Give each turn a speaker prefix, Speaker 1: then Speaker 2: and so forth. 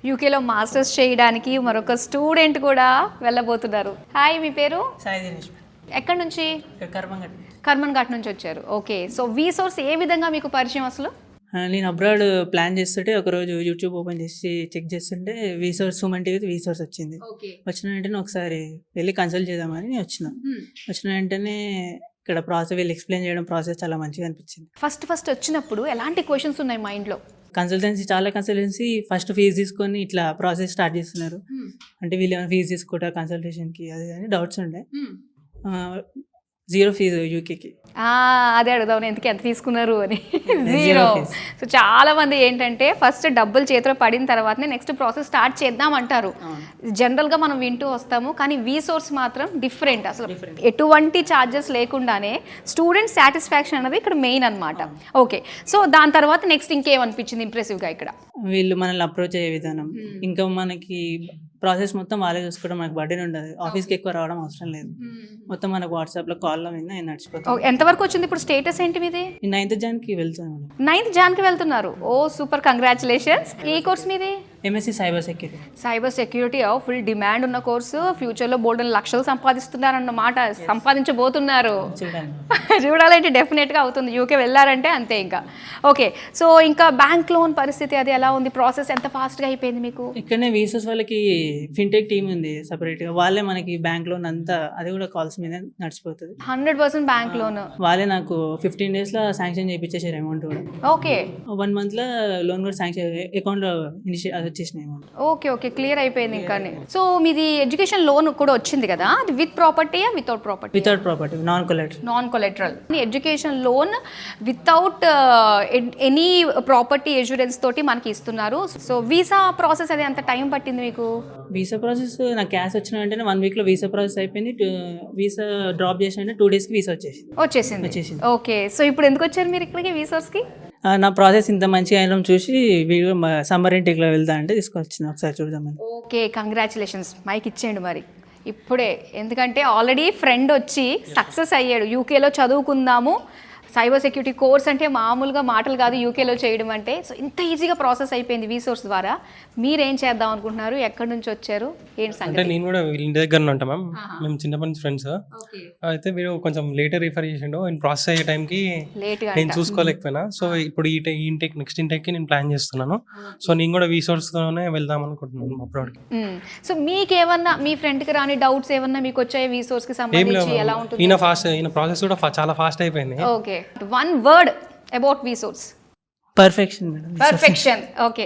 Speaker 1: యూకేలో మాస్టర్స్ చేయడానికి మరొక స్టూడెంట్ కూడా వెళ్ళబోతున్నారు. హాయ్, మీ పేరు?
Speaker 2: సాయి దినేష్.
Speaker 1: ఎక్కడి నుంచి?
Speaker 2: కర్మంగట్.
Speaker 1: కర్మన్ ఘాట్ నుంచి వచ్చారు. ఓకే, సో వీసోర్స్ ఏ విధంగా మీకు పరిచయం అసలు?
Speaker 2: నేను అబ్రాడ్ ప్లాన్ చేస్తుంటే ఒకరోజు యూట్యూబ్ ఓపెన్ చేసి చెక్ చేస్తుంటే వీసోర్స్ సుమన్ టీవీ వీసోర్స్ వచ్చింది. వచ్చిన వెంటనే ఒకసారి వెళ్ళి కన్సల్ట్ చేద్దామని నేను వచ్చిన వెంటనే ఇక్కడ ప్రాసెస్ వీళ్ళు ఎక్స్ప్లెయిన్ చేయడం ప్రాసెస్ చాలా మంచిగా అనిపించింది.
Speaker 1: ఫస్ట్ వచ్చినప్పుడు ఎలాంటి క్వశ్చన్స్ ఉన్నాయి మైండ్లో?
Speaker 2: చాలా కన్సల్టెన్సీ ఫస్ట్ ఫీజు తీసుకొని ఇట్లా ప్రాసెస్ స్టార్ట్ చేస్తున్నారు. అంటే వీళ్ళు ఏమైనా ఫీజు తీసుకుంటారు కన్సల్టేషన్కి, అది అని డౌట్స్ ఉండే. 0 ఫీజు యూకేకి.
Speaker 1: అదే అడుగుదాం, ఎందుకు ఎంత తీసుకున్నారు అని. 0. సో చాలా మంది ఏంటంటే ఫస్ట్ డబ్బులు చేతిలో పడిన తర్వాతనే నెక్స్ట్ ప్రాసెస్ స్టార్ట్ చేద్దాం అంటారు. జనరల్గా మనం వింటూ వస్తాము, కానీ వీసోర్స్ మాత్రం డిఫరెంట్. అసలు ఎటువంటి ఛార్జెస్ లేకుండానే స్టూడెంట్ సాటిస్ఫాక్షన్ అనేది ఇక్కడ మెయిన్ అనమాట. ఓకే, సో దాని తర్వాత నెక్స్ట్ ఇంకేమనిపించింది ఇంప్రెసివ్గా ఇక్కడ?
Speaker 2: వీళ్ళు మనల్ని అప్రోచ్ అయ్యే విధానం, ఇంకా మనకి ప్రాసెస్ మొత్తం వాళ్ళే చూసుకోవడం, మనకు బర్డెన్ ఉండదు. ఆఫీస్కి ఎక్కువ రావడం అవసరం లేదు, మొత్తం మనకు వాట్సాప్లో కాల్లో మీద నడిచిపోతాం.
Speaker 1: ఎంతవరకు వచ్చింది ఇప్పుడు స్టేటస్ ఏంటి మీది?
Speaker 2: 9th జాన్కి వెళ్తాను.
Speaker 1: 9th జాన్కి వెళ్తున్నారు. ఓ సూపర్, కంగ్రాచులేషన్స్. ఏ కోర్స్ మీది?
Speaker 2: MSc cyber security.
Speaker 1: Full demand ఉన్న కోర్సు. ఫ్యూచర్లో బోల్డెన్ లక్షలు సంపాదిస్తున్నారన్నమాట, సంపాదించబోతున్నారు. చూడాలంటే డెఫినెట్గా అవుతుంది. యూకే వెళ్ళారంటే అంతే ఇంకా. ఓకే, సో ఇంకా బ్యాంక్ లోన్ పరిస్థితి అది ఎలా ఉంది? ప్రాసెస్ ఎంత ఫాస్ట్గా అయిపోయింది మీకు?
Speaker 2: ఇక్కడనే వీసెస్ వాళ్ళకి ఫిన్టెక్ టీమ్ ఉంది సపరేట్గా, వాళ్ళే మనకి బ్యాంక్ లోన్ అంతా, అది కూడా కాల్స్ మీద నడిచిపోతుంది.
Speaker 1: 100% బ్యాంక్ లోన్
Speaker 2: వాళ్ళే నాకు 15 daysలో శాంక్షన్ చేయించేసారు అమౌంట్ కూడా.
Speaker 1: ఓకే,
Speaker 2: 1 monthలో లోన్ కూడా శాంక్షన్ అకౌంట్లో అది వచ్చేసినాయి అమౌంట్.
Speaker 1: ఓకే, క్లియర్ అయిపోయింది ఇంకా. సో మీది ఎడ్యుకేషన్ లోన్ కూడా వచ్చింది కదా, అది విత్ ప్రాపర్టీయా without property?
Speaker 2: Without property, non collateral.
Speaker 1: Education loan without any property assurance తోటి మనకి ఇస్తున్నారు. సో వీసా ప్రాసెస్ అది ఎంత టైం పట్టింది మీకు?
Speaker 2: వీసా ప్రాసెస్ నాకు క్యాష్ వచ్చిన వెంటనే 1 weekలో వీసా ప్రాసెస్ అయిపోయింది. వీసా డ్రాప్ చేసిన వెంటనే 2 daysకి వీసా వచ్చేసింది.
Speaker 1: ఓకే, సో ఇప్పుడు ఎందుకు వచ్చారు మీరు ఇక్కడికి వీసాస్కి?
Speaker 2: నా ప్రాసెస్ ఇంత మంచిగా అయినా చూసి వీడియో సమ్మర్ ఇంటికి వెళ్తా అంటే తీసుకొచ్చింది, ఒకసారి చూద్దామని.
Speaker 1: Okay, congratulations. మైక్ ఇచ్చేయండి మరి ఇప్పుడే, ఎందుకంటే ఆల్రెడీ ఫ్రెండ్ వచ్చి సక్సెస్ అయ్యాడు. యూకేలో చదువుకుందాము, సైబర్ సెక్యూరిటీ కోర్స్ అంటే మామూలుగా మాటలు కాదు యూకేలో చేయడం అంటే. సో ఇంత ఈజీగా ప్రాసెస్ అయిపోయింది వీసోర్స్ ద్వారా. మీరేం చేద్దాం అనుకుంటున్నారు? ఎక్కడి నుంచి వచ్చారు? ఏంటి సంగతి?
Speaker 3: అంటే నేను కూడా వీళ్ళ దగ్గర ఉంటాం మ్యామ్, మేము చిన్నప్పటి నుంచి ఫ్రెండ్స్. అయితే మీరు కొంచెం లేటర్ రిఫర్ చేసిండు, నేను ప్రాసెస్ అయ్యే టైంకి నేను చూసుకోలేకపోయినా. సో ఇప్పుడు ఈ ఇంటెక్ నెక్స్ట్ ఇంటెక్కి నేను ప్లాన్ చేస్తున్నాను. సో నేను కూడా వీసోర్స్తోనే వెళ్దాం అనుకుంటున్నాను అబ్రాడ్కి.
Speaker 1: సో మీకేమన్నా మీ ఫ్రెండ్కి రాని డౌట్స్ ఏమన్నా మీకు వచ్చాయి వీసోర్స్కి సంబంధించి? ఎలా ఉంటుంది?
Speaker 3: ఈయన ప్రాసెస్ కూడా చాలా ఫాస్ట్ అయిపోయింది.
Speaker 1: Okay, 1 word about వీసోర్స్.
Speaker 2: Perfection.
Speaker 1: Perfection. Okay,